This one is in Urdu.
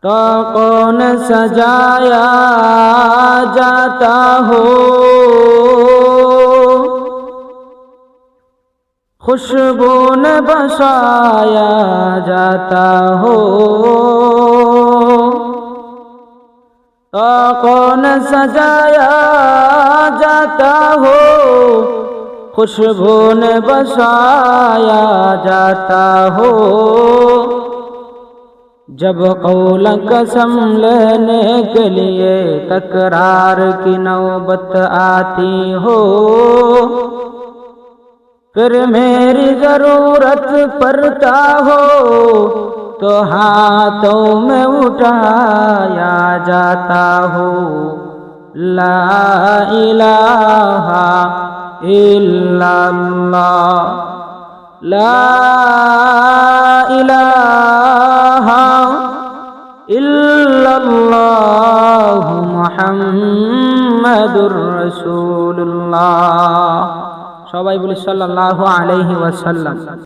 تو کون سجایا جاتا ہو خوشبو نے بسایا جاتا ہو تو کون سجایا جاتا ہو خوشبو نے بسایا جاتا ہو جب قول قسم لینے کے لیے تکرار کی نوبت آتی ہو پھر میری ضرورت پڑتا ہو تو ہاتھوں میں اٹھایا جاتا ہو لا الہ الا اللہ لا الہ الا اللہ মুহাম্মাদুর রাসূলুল্লাহ সবাই বলি সাল্লাল্লাহু আলাইহি ওয়াসাল্লাম।